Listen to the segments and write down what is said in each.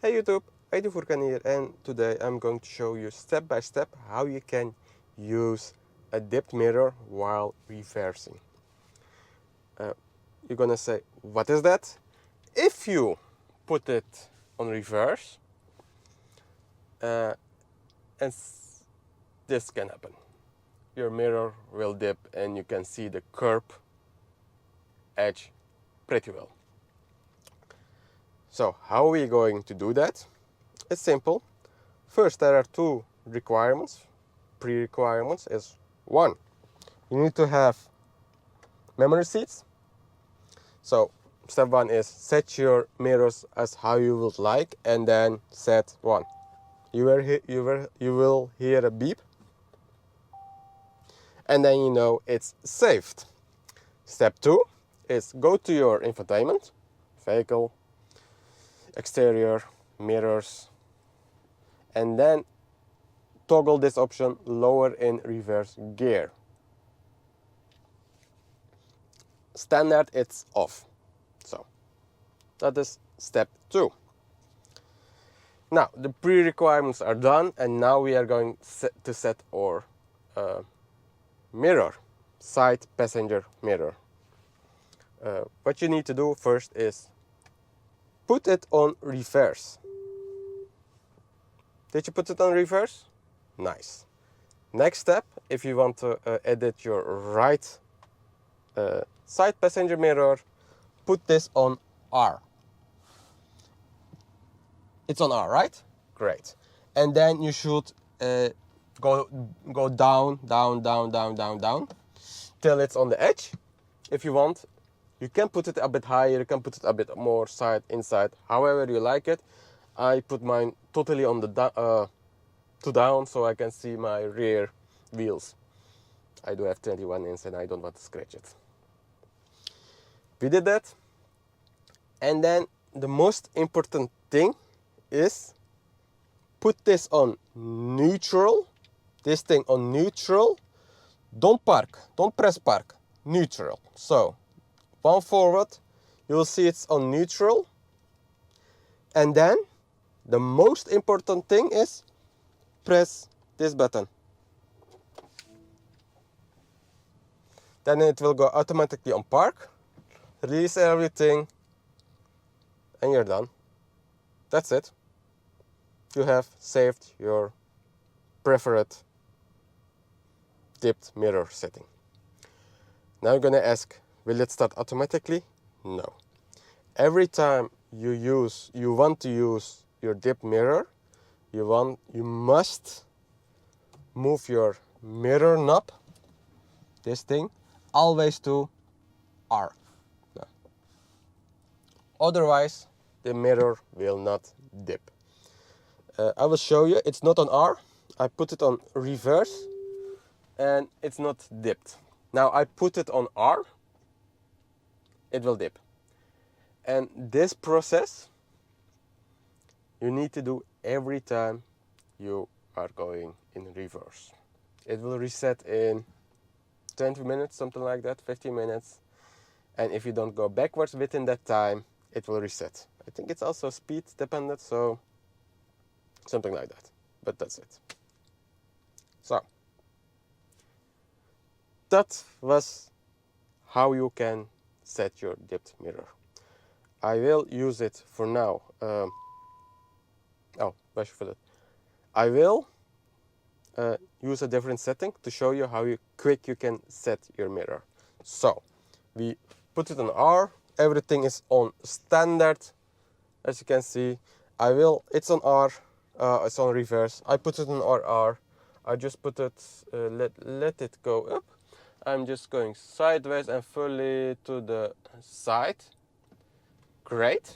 Hey YouTube, ID.Furkan here, and today I'm going to show you step by step how you can use a dipped mirror while reversing. You're gonna say, what is that? If you put it on reverse, and this can happen. Your mirror will dip and you can see the curb edge pretty well. So how are we going to do that? It's simple. First, there are two requirements. Pre-requirements is one, you need to have memory seats. So step one is set your mirrors as how you would like, and then set one. You will hear a beep, and then you know it's saved. Step two is go to your infotainment, vehicle, exterior, mirrors, and then toggle this option lower in reverse gear. Standard, it's off. So that is step two. Now the pre-requirements are done, and now we are going to set our mirror, side passenger mirror. What you need to do first is put it on reverse. Did you put it on reverse? Nice. Next step, if you want to edit your right side passenger mirror, put this on R. It's on R, right? Great. And then you should go down, till it's on the edge. If you want, you can put it a bit higher, you can put it a bit more side, inside, however you like it. I put mine totally on the down, so I can see my rear wheels. I do have 21 inch and I don't want to scratch it. We did that. And then the most important thing is put this on neutral. This thing on neutral. Don't park. Don't press park. Neutral. So one forward. You will see it's on neutral. And then the most important thing is press this button. Then it will go automatically on park. Release everything. And you're done. That's it. You have saved your preferred dipped mirror setting. Now you're gonna ask, will it start automatically? No. Every time you want to use your dipped mirror, you must move your mirror knob, this thing, always to R. No. Otherwise, the mirror will not dip. I will show you. It's not on R. I put it on reverse and it's not dipped. Now I put it on R, it will dip. And this process you need to do every time you are going in reverse. It will reset in 20 minutes, something like that, 15 minutes. And if you don't go backwards within that time, it will reset. I think it's also speed dependent, so something like that. But that's it. So that was how you can set your dipped mirror. I will use it for now. I will use a different setting to show you how quick you can set your mirror. So we put it on R. Everything is on standard. As you can see, it's on R. It's on reverse. I put it on RR. I just put it, let it go up. I'm just going sideways and fully to the side. Great.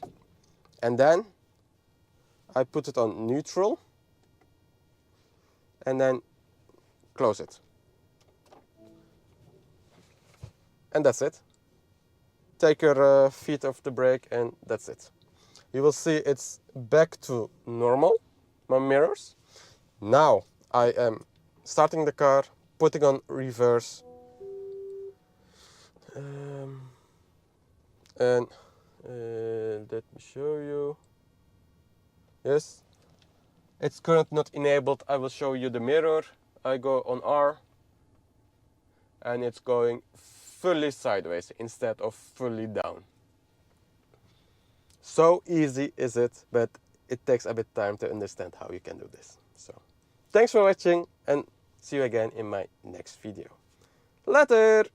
And then I put it on neutral. And then close it. And that's it. Take your feet off the brake and that's it. You will see it's back to normal, my mirrors. Now I am starting the car, putting on reverse. And let me show you. Yes, it's currently not enabled. I will show you the mirror. I go on R and it's going fully sideways instead of fully down. So easy is it, but it takes a bit time to understand how you can do this. So thanks for watching and see you again in my next video. Later!